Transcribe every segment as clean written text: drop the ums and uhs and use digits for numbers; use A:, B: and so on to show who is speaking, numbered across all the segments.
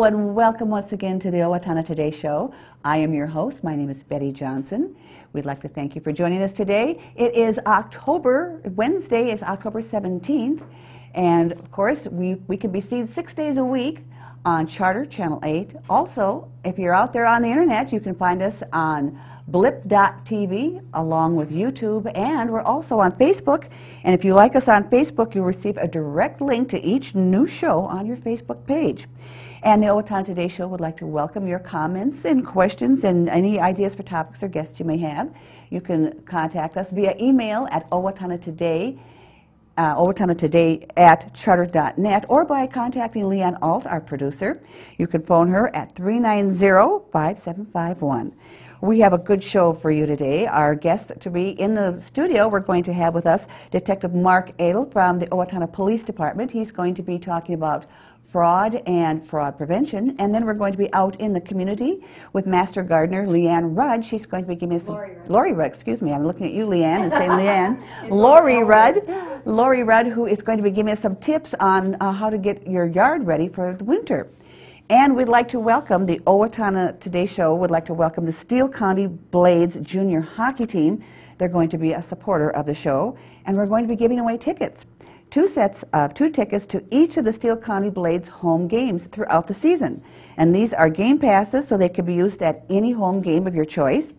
A: Hello and welcome once again to the Owatonna Today Show. I am your host. My name is Betty Johnson. We'd like to thank you for joining us today. It is Wednesday is October 17th, and of course we can be seen 6 days a week on Charter Channel 8. Also, if you're out there on the internet, you can find us on blip.tv along with YouTube, and we're also on Facebook. And if you like us on Facebook, you'll receive a direct link to each new show on your Facebook page. And the Owatonna Today Show would like to welcome your comments and questions and any ideas for topics or guests you may have. You can contact us via email at owatonnatoday@charter.net, or by contacting Leanne Alt, our producer. You can phone her at 390-5751. We have a good show for you today. Our guest to be in the studio, we're going to have with us Detective Mark Edel from the Owatonna Police Department. He's going to be talking about fraud and fraud prevention. And then we're going to be out in the community with Master Gardener Leanne Rugg. She's going to be giving us Lorrie Rugg, excuse me. I'm looking at you, Leanne, and saying Leanne. Lorrie Rugg, who is going to be giving us some tips on how to get your yard ready for the winter. And we'd like to welcome the Owatonna Today Show would like to welcome the Steele County Blades Junior Hockey Team. They're going to be a supporter of the show, and we're going to be giving away tickets. 2 sets of 2 tickets to each of the Steele County Blades home games throughout the season. And these are game passes, so they can be used at any home game of your choice.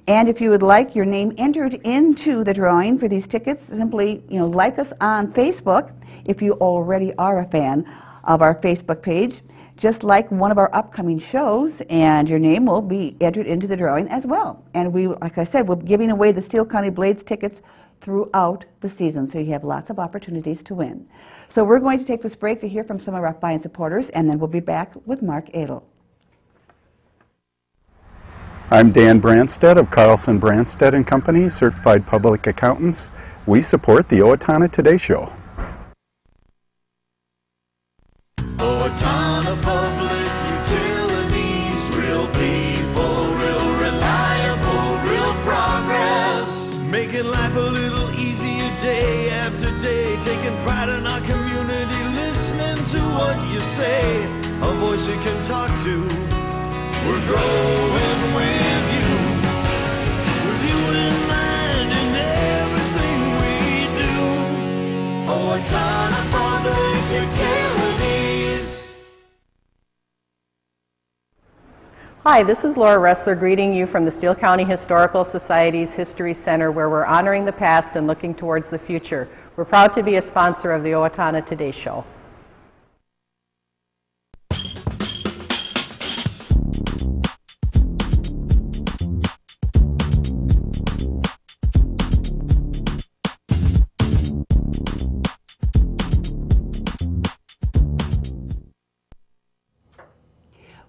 A: And if you would like your name entered into the drawing for these tickets, simply like us on Facebook. If you already are a fan of our Facebook page, just like one of our upcoming shows, and your name will be entered into the drawing as well. And we, like I said, we're giving away the Steele County Blades tickets throughout the season, so you have lots of opportunities to win. So we're going to take this break to hear from some of our fine supporters, and then we'll be back with Mark Edel.
B: I'm Dan Branstead of Carlson Branstead and Company, Certified Public Accountants. We support the Owatonna Today Show.
C: Owatonna Public Utilities, real people, real reliable, real progress. Making life a little easier day after day, taking pride in our community, listening to what you say, a voice you can talk to. We're growing with you in mind in everything we do. Owatonna Public Utilities.
D: Hi, this is Laura Ressler greeting you from the Steele County Historical Society's History Center, where we're honoring the past and looking towards the future. We're proud to be a sponsor of the Owatonna Today Show.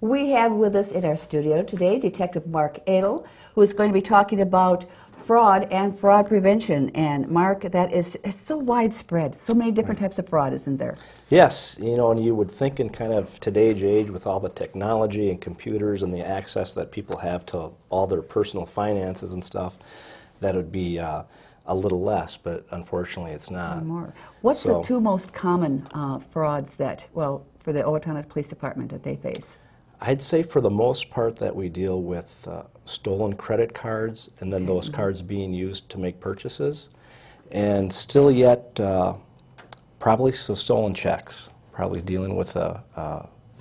A: We have with us in our studio today Detective Mark Edel, who is going to be talking about fraud and fraud prevention. And Mark, it's so widespread. So many different types of fraud, isn't there?
E: Yes, and you would think in kind of today's age with all the technology and computers and the access that people have to all their personal finances and stuff, that would be a little less, but unfortunately it's not.
A: More. What's the 2 most common frauds that, for the Owatonna Police Department that they face?
E: I'd say for the most part that we deal with stolen credit cards, and then those cards being used to make purchases, and still yet probably stolen checks, probably dealing with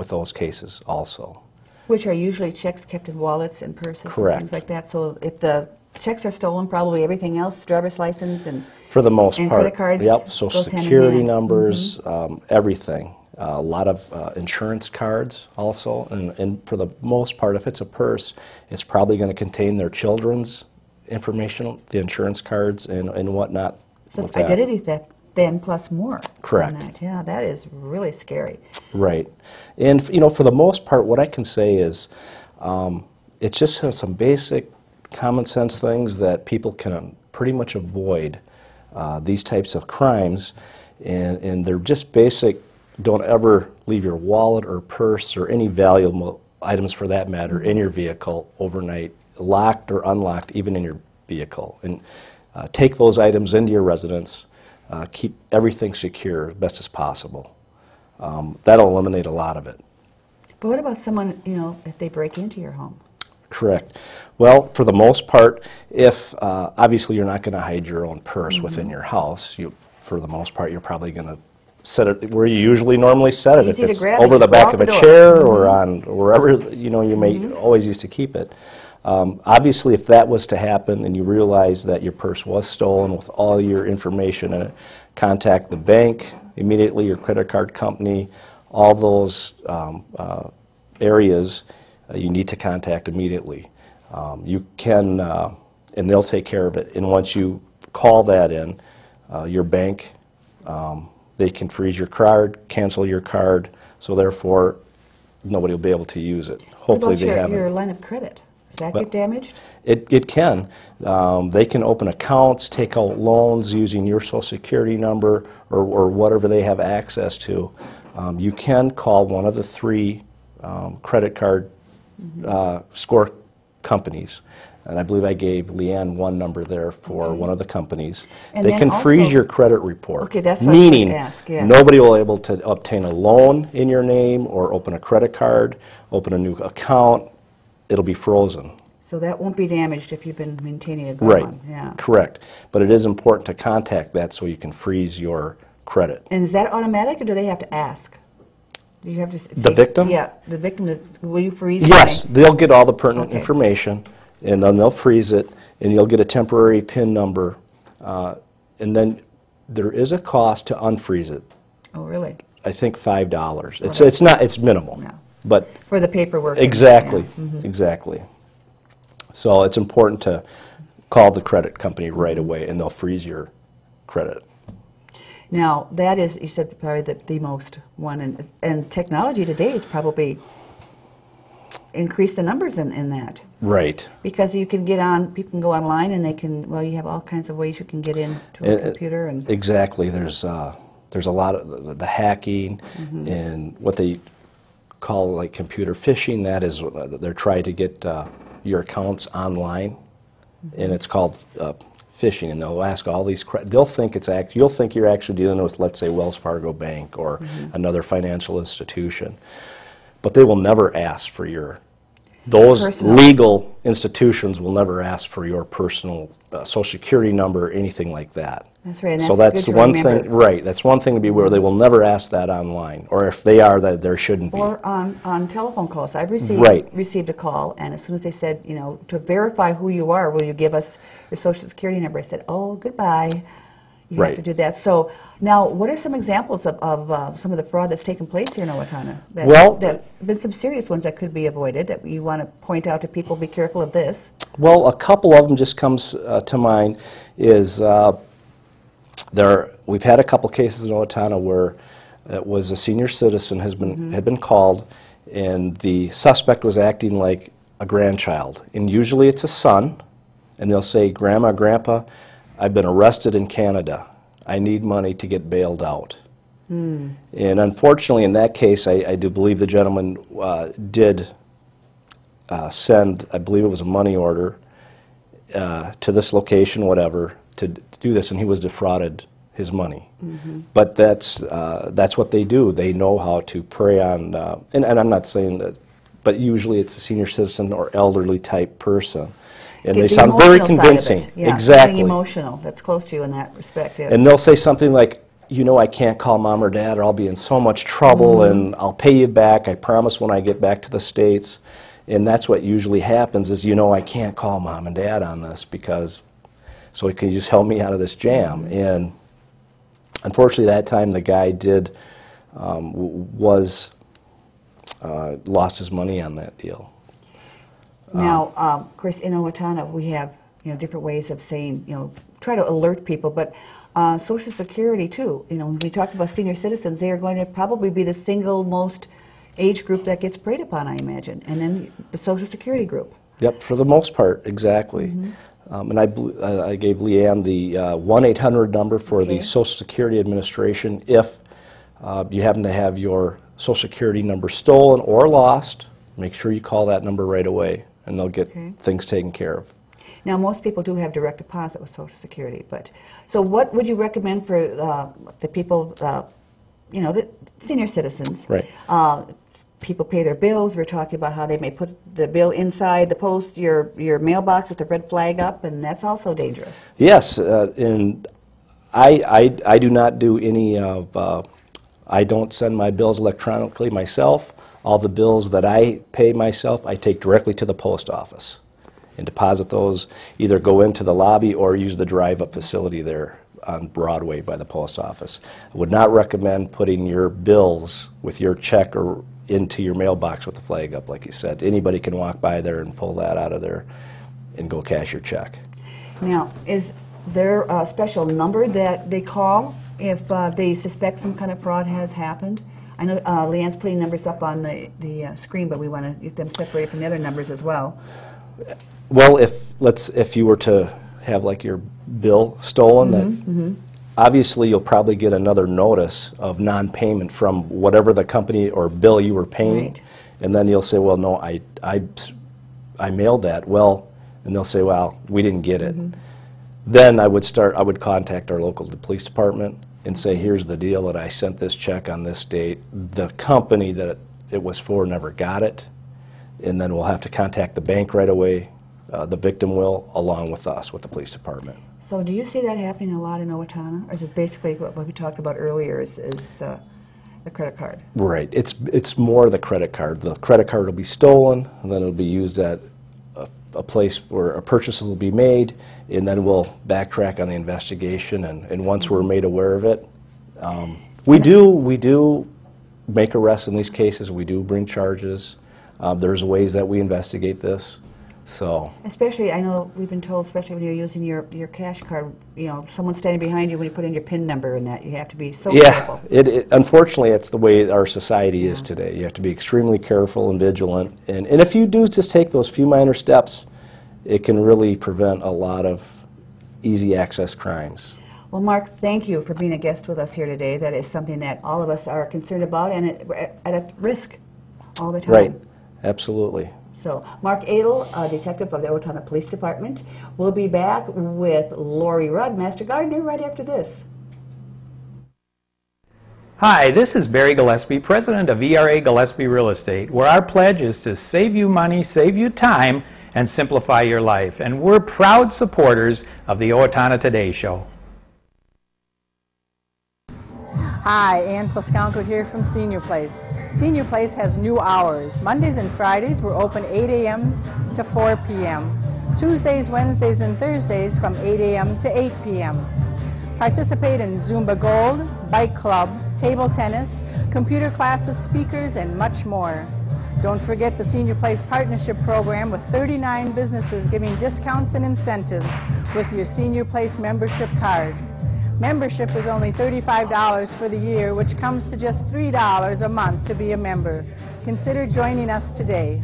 E: those cases also. Which
A: are usually checks kept in wallets and purses.
E: Correct.
A: And things like that. So if the checks are stolen, probably everything else, driver's license and
E: for the most part,
A: credit cards.
E: Yep, Social Security numbers, everything. A lot of insurance cards also, and for the most part, if it's a purse, it's probably going to contain their children's information, the insurance cards and whatnot.
A: So it's identity theft then plus more.
E: Correct.
A: That. Yeah, that is really scary.
E: Right. And for the most part, what I can say is it's just some basic common sense things that people can pretty much avoid these types of crimes, and they're just basic. Don't ever leave your wallet or purse or any valuable items for that matter in your vehicle overnight, locked or unlocked, even in your vehicle. And take those items into your residence, keep everything secure as best as possible. That'll eliminate a lot of it.
A: But what about someone, you know, if they break into your home?
E: Correct. Well, for the most part, if obviously you're not going to hide your own purse within your house, for the most part, you're probably going to set it where you usually normally set it.
A: Easy
E: If
A: to
E: it's
A: grab
E: over
A: it,
E: the
A: go
E: back
A: out
E: of
A: the
E: a
A: door.
E: chair or on wherever you may always used to keep it. Obviously, if that was to happen and you realize that your purse was stolen with all your information in it, contact the bank immediately, your credit card company, all those areas you need to contact immediately. You can, and they'll take care of it. And once you call that in, your bank, they can freeze your card, cancel your card, so therefore nobody will be able to use it. Hopefully they haven't.
A: Your line of credit? Does that get damaged?
E: It can. They can open accounts, take out loans using your Social Security number or whatever they have access to. You can call one of the 3 credit card score companies. And I believe I gave Leanne one number there for one of the companies.
A: And
E: they can freeze your credit report.
A: Okay, that's what I was
E: meaning
A: going to ask, yeah.
E: nobody will be able to obtain a loan in your name or open a credit card, open a new account. It'll be frozen.
A: So that won't be damaged if you've been maintaining a good
E: Right.
A: one. Yeah.
E: Correct. But it is important to contact that so you can freeze your credit.
A: And is that automatic, or do they have to ask? Do you have to
E: The victim?
A: Yeah, the victim. Will you freeze?
E: Yes,
A: mine?
E: they'll get all the pertinent
A: Okay.
E: information, and then they'll freeze it, and you'll get a temporary PIN number, and then there is a cost to unfreeze it.
A: Oh, really?
E: I think $5. It's minimal,
A: No.
E: but
A: For the paperwork.
E: exactly,
A: Yeah.
E: exactly. So it's important to call the credit company right away, and they'll freeze your credit.
A: Now, that is, you said, probably the most one, and technology today has probably increased the numbers in that.
E: Right.
A: Because you can get on, people can go online and they can, well, you have all kinds of ways you can get into a computer. And
E: Exactly. There's a lot of the hacking and what they call like computer phishing. That is, they're trying to get your accounts online, and it's called phishing. And they'll ask all these. They'll think you'll think you're actually dealing with, let's say, Wells Fargo Bank or another financial institution, but they will never ask for your. Those
A: Personal.
E: legal institutions will never ask for your personal Social Security number or anything like that.
A: That's right. And
E: So
A: that's
E: that's
A: good to
E: one
A: remember.
E: thing, right? That's one thing to be aware. They will never ask that online, or if they are, that there shouldn't be.
A: Or on telephone calls. I've
E: Right.
A: received a call, and as soon as they said, you know, to verify who you are, will you give us your Social Security number? I said, oh, goodbye. You
E: Right.
A: have to do that. So now, what are some examples of some of the fraud that's taken place here in Owatonna?
E: Well,
A: there's been some serious ones that could be avoided that you want to point out to people, be careful of this.
E: Well, a couple of them just comes to mind. Is we've had a couple cases in Owatonna where it was a senior citizen had been called, and the suspect was acting like a grandchild, and usually it's a son, and they'll say, "Grandma, Grandpa, I've been arrested in Canada. I need money to get bailed out." And unfortunately, in that case, I do believe the gentleman did send, I believe it was a money order to this location, whatever, to do this, and he was defrauded his money. But that's what they do. They know how to prey on, and I'm not saying that, but usually it's a senior citizen or elderly type person. And they
A: The
E: sound very
A: emotional side of
E: convincing.
A: it. Yeah,
E: Exactly.
A: being emotional. That's close to you in that respect. Yeah.
E: And they'll say something like, you know, I can't call Mom or Dad, or I'll be in so much trouble, and I'll pay you back. I promise when I get back to the States. And that's what usually happens is, you know, I can't call Mom and Dad on this so can you just help me out of this jam? And unfortunately, that time the guy lost his money on that deal.
A: Now, of course, in Owatonna, we have different ways of saying, try to alert people, but Social Security too. When we talk about senior citizens, they are going to probably be the single most age group that gets preyed upon, I imagine, and then the Social Security group.
E: Yep, for the most part, exactly. And I gave Leanne the 1-800 number for the Social Security Administration if you happen to have your Social Security number stolen or lost. Make sure you call that number right away, and they'll get things taken care of.
A: Now, most people do have direct deposit with Social Security, but so what would you recommend for the people, the senior citizens,
E: Right.
A: people pay their bills. We're talking about how they may put the bill inside the post, your mailbox with the red flag up, and that's also dangerous.
E: Yes, and I do not do any of, I don't send my bills electronically myself. All the bills that I pay myself, I take directly to the post office and deposit those, either go into the lobby or use the drive-up facility there on Broadway by the post office. I would not recommend putting your bills with your check or into your mailbox with the flag up, like you said. Anybody can walk by there and pull that out of there and go cash your check.
A: Now, is there a special number that they call if they suspect some kind of fraud has happened? I know Leanne's putting numbers up on the screen, but we want to get them separated from the other numbers as well.
E: Well, if you were to have like your bill stolen, obviously you'll probably get another notice of non-payment from whatever the company or bill you were paying,
A: right.
E: And then you'll say, well, no, I mailed that. Well, and they'll say, well, we didn't get it. Then I would contact our local police department and say, here's the deal, that I sent this check on this date. The company that it was for never got it, and then we'll have to contact the bank right away. The victim will, along with us, with the police department.
A: So do you see that happening a lot in Owatonna? Or is it basically what we talked about earlier is the credit card? Right.
E: It's more the credit card. The credit card will be stolen, and then it'll be used at a place where a purchase will be made, and then we'll backtrack on the investigation, and once we're made aware of it, we do make arrests in these cases. We do bring charges. There's ways that we investigate this. So
A: especially, I know we've been told, especially when you're using your cash card, you know, someone's standing behind you when you put in your PIN number and that, you have to be so careful.
E: Unfortunately, it's the way our society is today. You have to be extremely careful and vigilant, and if you do just take those few minor steps, it can really prevent a lot of easy access crimes.
A: Well, Mark, thank you for being a guest with us here today. That is something that all of us are concerned about and at risk all the time.
E: Right, absolutely.
A: So, Mark Edel, detective of the Owatonna Police Department. We'll be back with Lorrie Rugg, Master Gardener, right after this.
F: Hi, this is Barry Gillespie, president of ERA Gillespie Real Estate, where our pledge is to save you money, save you time, and simplify your life. And we're proud supporters of the Owatonna Today Show.
G: Hi, Ann Plaskanko here from Senior Place. Senior Place has new hours. Mondays and Fridays we're open 8 a.m. to 4 p.m. Tuesdays, Wednesdays, and Thursdays from 8 a.m. to 8 p.m. Participate in Zumba Gold, Bike Club, table tennis, computer classes, speakers, and much more. Don't forget the Senior Place Partnership Program with 39 businesses giving discounts and incentives with your Senior Place membership card. Membership is only $35 for the year, which comes to just $3 a month to be a member. Consider joining us today.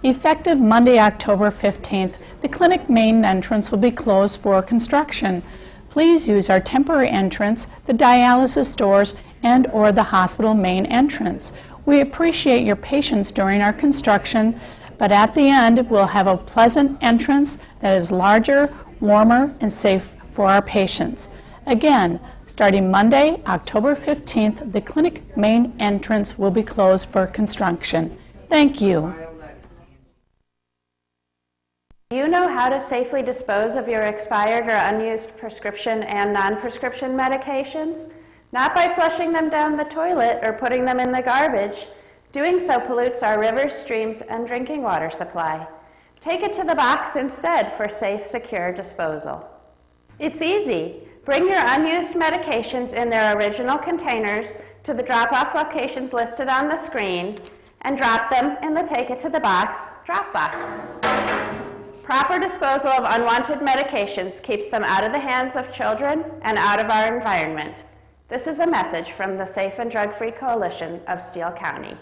H: Effective Monday, October 15th, the clinic main entrance will be closed for construction. Please use our temporary entrance, the dialysis stores, and/or the hospital main entrance. We appreciate your patience during our construction, but at the end, we'll have a pleasant entrance that is larger, warmer, and safe for our patients. Again, starting Monday, October 15th, the clinic main entrance will be closed for construction. Thank you.
I: Do you know how to safely dispose of your expired or unused prescription and non-prescription medications? Not by flushing them down the toilet or putting them in the garbage. Doing so pollutes our rivers, streams, and drinking water supply. Take it to the box instead for safe, secure disposal. It's easy. Bring your unused medications in their original containers to the drop-off locations listed on the screen and drop them in the Take It to the Box drop box. Proper disposal of unwanted medications keeps them out of the hands of children and out of our environment. This is a message from the Safe and Drug-Free Coalition of Steele County.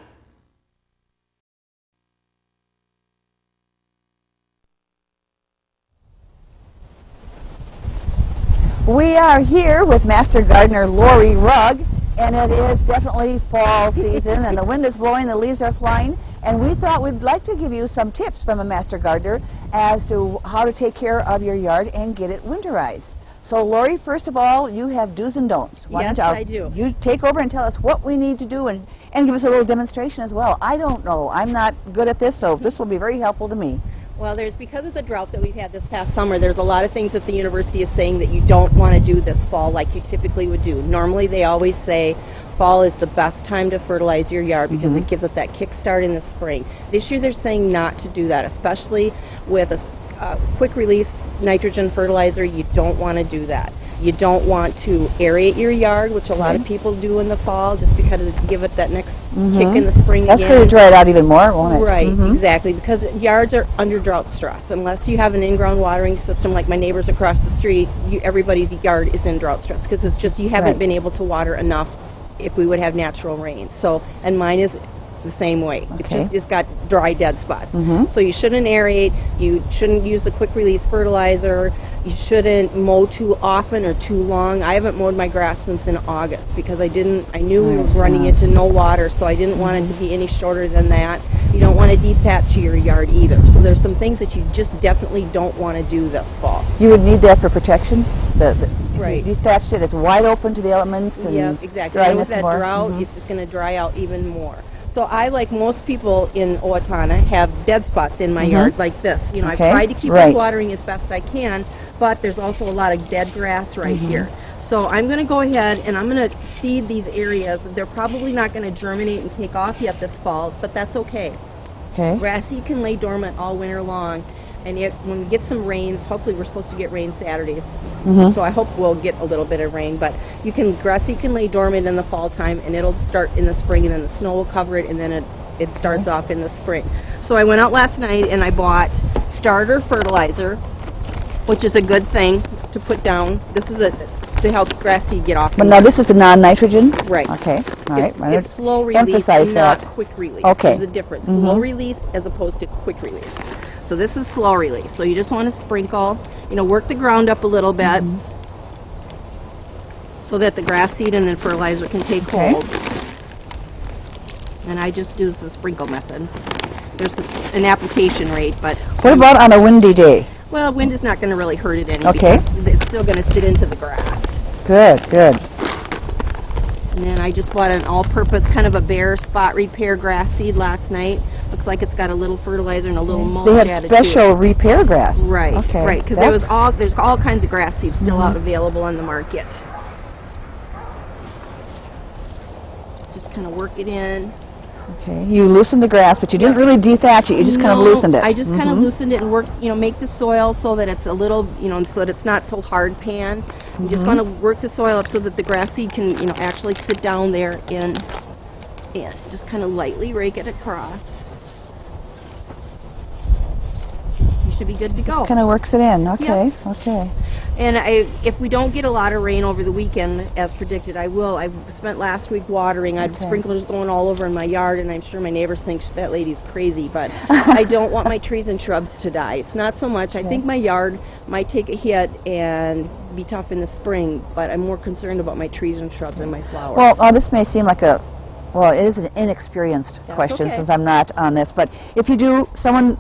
A: We are here with Master Gardener Lorrie Rugg, and it is definitely fall season, and the wind is blowing, the leaves are flying, and we thought we'd like to give you some tips from a Master Gardener as to how to take care of your yard and get it winterized. So, Lorrie, first of all, you have do's and don'ts.
J: Yes, I do.
A: You take over and tell us what we need to do and give us a little demonstration as well. I don't know. I'm not good at this, so this will be very helpful to me.
J: Well, because of the drought that we've had this past summer, there's a lot of things that the university is saying that you don't want to do this fall like you typically would do. Normally, they always say fall is the best time to fertilize your yard because it gives it that kickstart in the spring. This year, they're saying not to do that, especially with a quick release nitrogen fertilizer. You don't want to do that. You don't want to aerate your yard, which a lot of people do in the fall, just because to give it that next kick in the spring
A: That's
J: again.
A: going to dry it out even more, won't it?
J: Right, exactly, because yards are under drought stress. Unless you have an in-ground watering system like my neighbors across the street, everybody's yard is in drought stress because it's just you haven't been able to water enough if we would have natural rain. So, and mine is the same way. It's got dry dead spots. So you shouldn't aerate, you shouldn't use the quick release fertilizer, you shouldn't mow too often or too long. I haven't mowed my grass since in August because I knew we were running into no water, so I didn't want it to be any shorter than that. You don't want to dethatch your yard either. So there's some things that you just definitely don't want to do this fall.
A: You would need that for protection?
J: Right.
A: You detached it, it's wide open to the elements and
J: exactly. And with that drought, it's just going to dry out even more. So I, like most people in Owatonna, have dead spots in my yard like this. You know, I've tried to keep it watering as best I can, but there's also a lot of dead grass right here. So I'm going to go ahead and I'm going to seed these areas. They're probably not going to germinate and take off yet this fall, but that's okay. Grass seed can lay dormant all winter long, and when we get some rains, hopefully we're supposed to get rain Saturdays, so I hope we'll get a little bit of rain, but grass seed can lay dormant in the fall time, and it'll start in the spring, and then the snow will cover it, and then it starts off in the spring. So I went out last night and I bought starter fertilizer, which is a good thing to put down. This is to help grass seed get off.
A: But now this is the non-nitrogen?
J: Right.
A: Okay. All right.
J: It's slow release, not quick release.
A: Okay.
J: There's a difference. Slow release as opposed to quick release. So this is slow release. So you just want to sprinkle, work the ground up a little bit so that the grass seed and the fertilizer can take hold. And I just do the sprinkle method. There's an application rate, but...
A: What about on a windy day?
J: Well, wind is not going to really hurt it any because it's still going to sit into the grass.
A: Good, good.
J: And then I just bought an all-purpose kind of a bare spot repair grass seed last night. Looks like it's got a little fertilizer and a little mulch added to it.
A: They have special repair grass.
J: Right, right, because there's all kinds of grass seeds still out available on the market. Just kind of work it in.
A: Okay, you loosened the grass, but you didn't really dethatch it. You just kind of loosened it.
J: I just kind of loosened it and worked, make the soil so that it's a little, so that it's not so hard pan. You just want to work the soil up so that the grass seed can, actually sit down there and just kind of lightly rake it across. You should be good to go.
A: Just kind of works it in. Okay, okay.
J: And if we don't get a lot of rain over the weekend, as predicted, I will. I spent last week watering. I had sprinklers going all over in my yard, and I'm sure my neighbors think that lady's crazy, but I don't want my trees and shrubs to die. It's not so much. I think my yard might take a hit and be tough in the spring, but I'm more concerned about my trees and shrubs and my flowers.
A: Well, this may seem like it is an inexperienced question since I'm not on this, but if you do, someone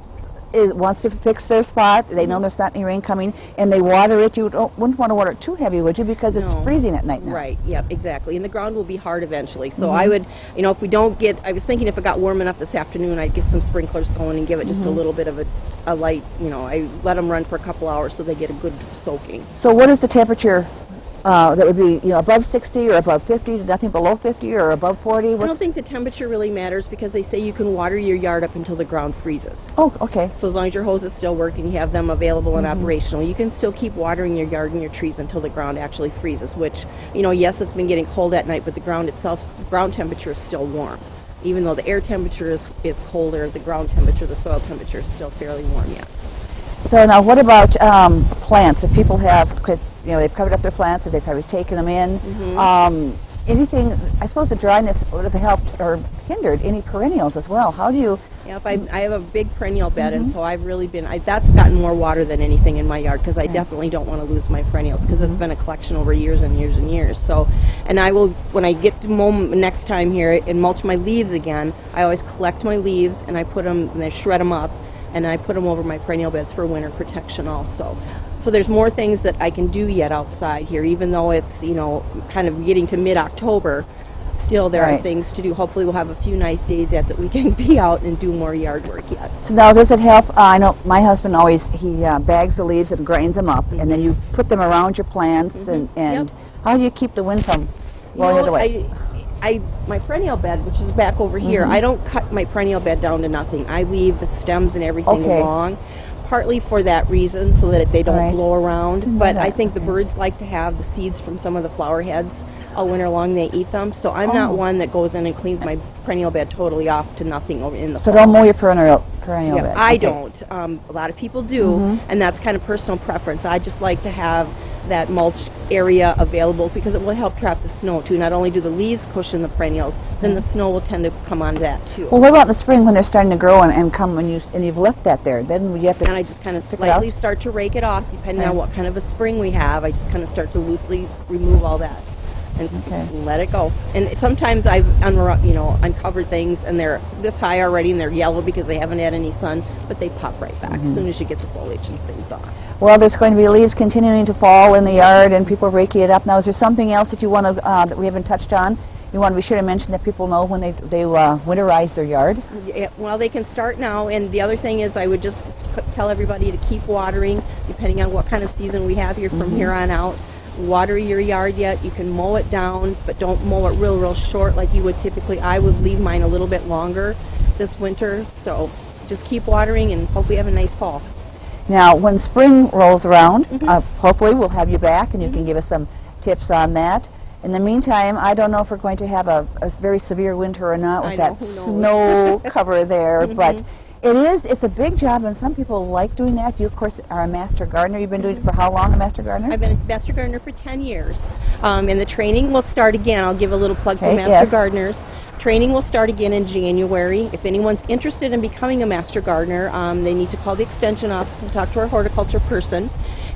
A: wants to fix their spot, they know there's not any rain coming, and they water it, wouldn't want to water it too heavy, would you? Because it's freezing at night now.
J: Right, yep, exactly. And the ground will be hard eventually. So I would, if we don't get, I was thinking if it got warm enough this afternoon, I'd get some sprinklers going and give it just a little bit of a light, I let them run for a couple hours so they get a good soaking.
A: So what is the temperature that would be, above 60 or above 50, nothing below 50 or above 40?
J: I don't think the temperature really matters because they say you can water your yard up until the ground freezes.
A: Oh, okay.
J: So as long as your hose is still working, you have them available and operational, you can still keep watering your yard and your trees until the ground actually freezes, which, yes, it's been getting cold at night, but the ground itself, ground temperature is still warm. Even though the air temperature is colder, the ground temperature, the soil temperature is still fairly warm yet.
A: So now what about plants? If people have, they've covered up their plants, or they've probably taken them in, anything, I suppose the dryness would have helped or hindered any perennials as well. How do you...
J: Yeah, I have a big perennial bed, and so I've really been, that's gotten more water than anything in my yard because I definitely don't want to lose my perennials because it's been a collection over years and years and years. So, and I will, when I get to mow next time here and mulch my leaves again, I always collect my leaves and I put them, and I shred them up. and I put them over my perennial beds for winter protection also. So there's more things that I can do yet outside here, even though it's, you know, kind of getting to mid-October. Still, there are things to do. Hopefully we'll have a few nice days yet that we can be out and do more yard work yet.
A: So now, does it help? I know my husband always, he bags the leaves and grinds them up, and then you put them around your plants, and how do you keep the wind from blowing it away?
J: My perennial bed, which is back over here, I don't cut my perennial bed down to nothing. I leave the stems and everything along, partly for that reason, so that they don't blow around. But I think the birds like to have the seeds from some of the flower heads all winter long. They eat them, so I'm not one that goes in and cleans my perennial bed totally off to nothing over in the fall.
A: So don't mow your perennial bed.
J: I don't. A lot of people do, and that's kind of personal preference. I just like to have that mulch area available because it will help trap the snow too. Not only do the leaves cushion the perennials, then the snow will tend to come onto that too.
A: Well, what about in the spring when they're starting to grow and come and you've left that there? Then you have to.
J: And I just kind of slightly start to rake it off, depending on what kind of a spring we have. I just kind of start to loosely remove all that and let it go. And sometimes I've uncovered things and they're this high already and they're yellow because they haven't had any sun, but they pop right back as soon as you get the foliage and things off.
A: Well, there's going to be leaves continuing to fall in the yard and people raking it up. Now, is there something else that you want to that we haven't touched on? You want to be sure to mention that people know when they winterize their yard?
J: Yeah, well, they can start now, and the other thing is I would just tell everybody to keep watering, depending on what kind of season we have here from here on out. Water your yard yet. You can mow it down, but don't mow it real short like you would typically. I would leave mine a little bit longer this winter, so just keep watering and hopefully have a nice fall.
A: Now, when spring rolls around, hopefully we'll have you back and you can give us some tips on that. In the meantime, I don't know if we're going to have a very severe winter or not with that snow cover there, but it's a big job, and some people like doing that. You, of course, are a master gardener. You've been doing it for how long, a master gardener?
J: I've been a master gardener for 10 years. And the training will start again. I'll give a little plug for master gardeners. Training will start again in January. If anyone's interested in becoming a master gardener, they need to call the extension office and talk to our horticulture person,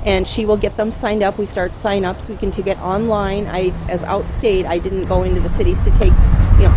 J: and she will get them signed up. We start sign-ups. We can get online. As outstate, I didn't go into the cities to take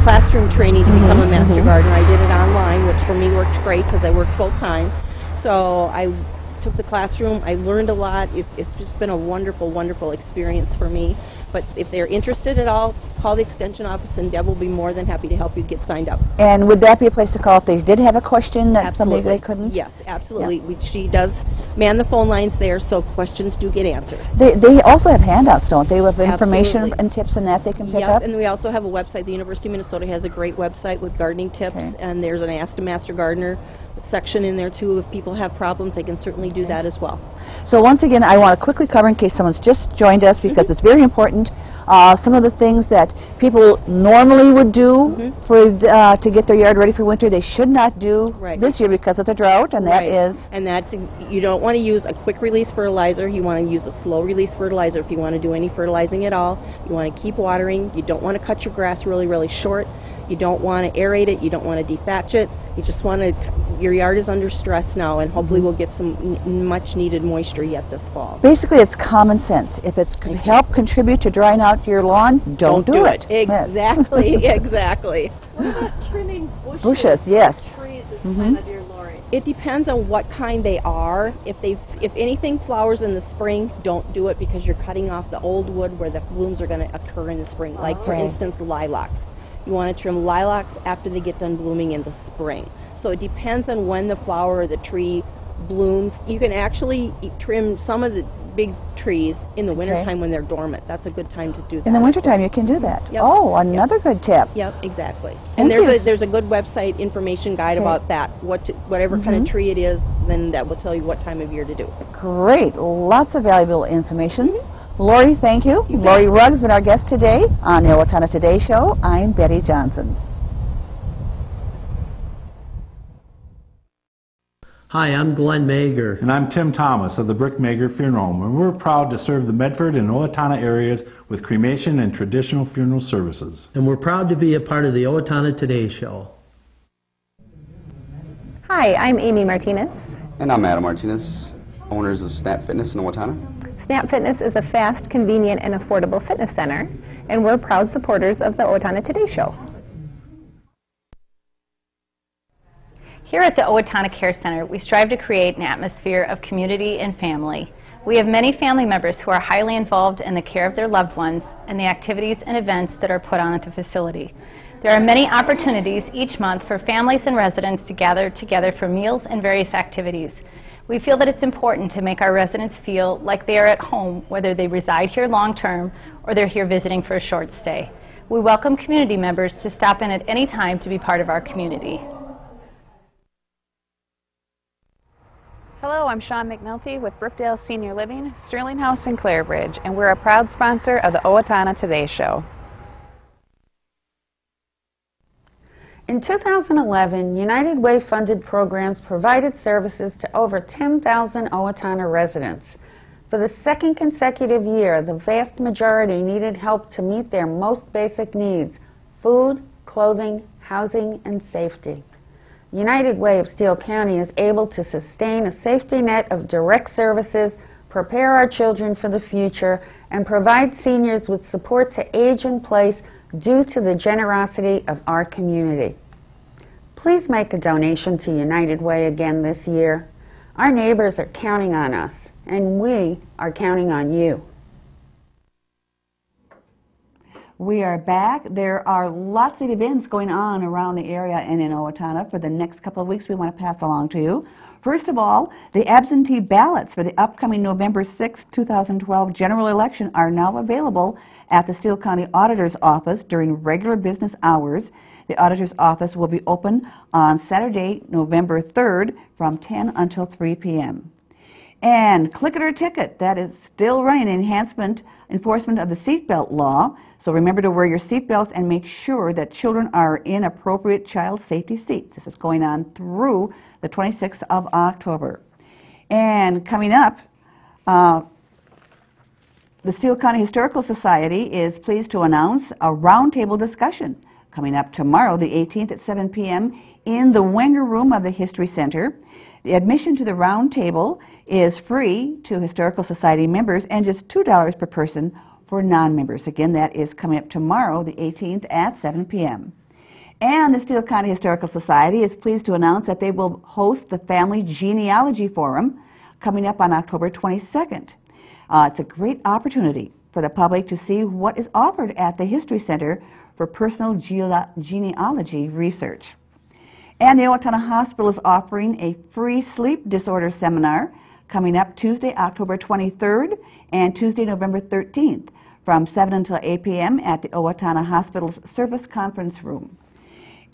J: classroom training to become a master gardener. I did it online, which for me worked great because I work full-time. So I took the classroom. I learned a lot. It's just been a wonderful, wonderful experience for me. But if they're interested at all, call the extension office and Deb will be more than happy to help you get signed up.
A: And would that be a place to call if they did have a question that somebody they couldn't?
J: Yes, absolutely. Yeah. She does man the phone lines there, so questions do get answered.
A: They also have handouts, don't they, with information and tips and that they can pick up?
J: And we also have a website. The University of Minnesota has a great website with gardening tips, and there's an Ask a Master Gardener section in there too. If people have problems, they can certainly do that as well.
A: So once again, I want to quickly cover, in case someone's just joined us, because it's very important, some of the things that people normally would do to get their yard ready for winter, they should not do this year because of the drought, and that is?
J: And that's, you don't want to use a quick release fertilizer. You want to use a slow release fertilizer if you want to do any fertilizing at all. You want to keep watering. You don't want to cut your grass really short. You don't want to aerate it. You don't want to dethatch it. You just want to, your yard is under stress now, and hopefully we'll get some much needed moisture yet this fall.
A: Basically, it's common sense. If it's could help contribute to drying out your lawn, don't do it.
J: Exactly, exactly.
K: What about trimming bushes?
A: Bushes, yes.
K: Trees this time of year, Lorrie?
J: It depends on what kind they are. If anything flowers in the spring, don't do it because you're cutting off the old wood where the blooms are going to occur in the spring. Like for instance, lilacs. You want to trim lilacs after they get done blooming in the spring. So it depends on when the flower or the tree blooms. You can actually trim some of the big trees in the wintertime when they're dormant. That's a good time to do that.
A: In the wintertime you can do that.
J: Yep.
A: Oh, another good tip.
J: Yep, exactly. And there's a good website information guide about that. Whatever kind of tree it is, then that will tell you what time of year to do it.
A: Great. Lots of valuable information. Lorrie, thank you. Lorrie Rugg has been our guest today on the Owatonna Today Show. I'm Betty Johnson.
L: Hi, I'm Glenn Mager.
M: And I'm Tim Thomas of the Brick Mager Funeral Home, and we're proud to serve the Medford and Owatonna areas with cremation and traditional funeral services.
L: And we're proud to be a part of the Owatonna Today Show.
N: Hi, I'm Amy Martinez.
O: And I'm Adam Martinez, owners of Snap Fitness in Owatonna.
N: Snap Fitness is a fast, convenient, and affordable fitness center, and we're proud supporters of the Owatonna Today Show.
P: Here at the Owatonna Care Center, we strive to create an atmosphere of community and family. We have many family members who are highly involved in the care of their loved ones and the activities and events that are put on at the facility. There are many opportunities each month for families and residents to gather together for meals and various activities. We feel that it's important to make our residents feel like they are at home, whether they reside here long-term or they're here visiting for a short stay. We welcome community members to stop in at any time to be part of our community.
Q: Hello, I'm Sean McNulty with Brookdale Senior Living, Sterling House in Clarebridge, and we're a proud sponsor of the Owatonna Today Show. In 2011, United Way funded programs provided services to over 10,000 Owatonna residents. For the second consecutive year, the vast majority needed help to meet their most basic needs: food, clothing, housing, and safety. United Way of Steele County is able to sustain a safety net of direct services, prepare our children for the future, and provide seniors with support to age in place due to the generosity of our community. Please make a donation to United Way again this year. Our neighbors are counting on us, and we are counting on you.
A: We are back. There are lots of events going on around the area and in Owatonna for the next couple of weeks we want to pass along to you. First of all, the absentee ballots for the upcoming November 6, 2012 general election are now available at the Steele County Auditor's Office during regular business hours. The Auditor's Office will be open on Saturday, November 3rd from 10 until 3 p.m. And Click It or Ticket, that is still running, enforcement of the seatbelt law. So remember to wear your seatbelts and make sure that children are in appropriate child safety seats. This is going on through the 26th of October. And coming up, the Steele County Historical Society is pleased to announce a roundtable discussion coming up tomorrow, the 18th at 7 p.m. in the Wenger Room of the History Center. The admission to the roundtable is free to Historical Society members and just $2 per person for non-members. Again, that is coming up tomorrow, the 18th at 7 p.m. And the Steele County Historical Society is pleased to announce that they will host the Family Genealogy Forum coming up on October 22nd. It's a great opportunity for the public to see what is offered at the History Center for personal genealogy research. And the Owatonna Hospital is offering a free sleep disorder seminar coming up Tuesday, October 23rd and Tuesday, November 13th from 7 until 8 p.m. at the Owatonna Hospital's Service Conference Room.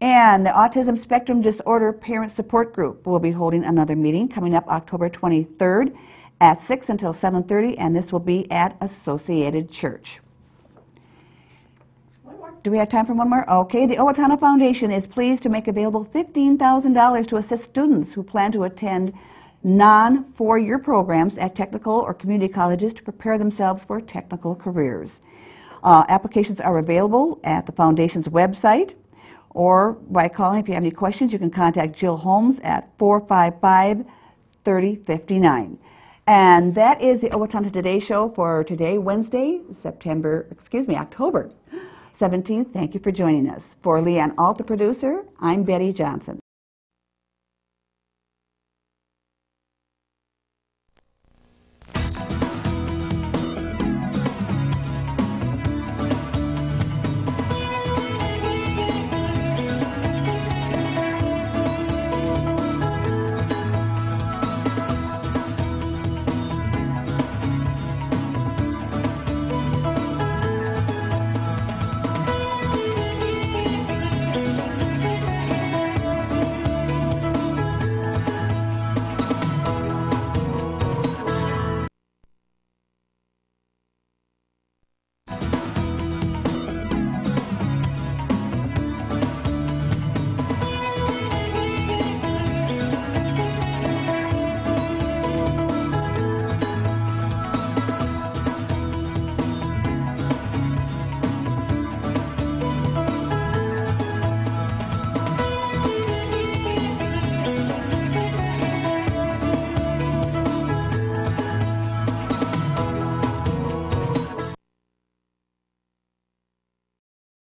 A: And the Autism Spectrum Disorder Parent Support Group will be holding another meeting coming up October 23rd at 6 until 7:30, and this will be at Associated Church. Do we have time for one more? Okay, the Owatonna Foundation is pleased to make available $15,000 to assist students who plan to attend non-four-year programs at technical or community colleges to prepare themselves for technical careers. Applications are available at the Foundation's website or by calling. If you have any questions, you can contact Jill Holmes at 455-3059. And that is the Owatonna Today Show for today, Wednesday, October 17th. Thank you for joining us. For Leanne Alt, the producer, I'm Betty Johnson.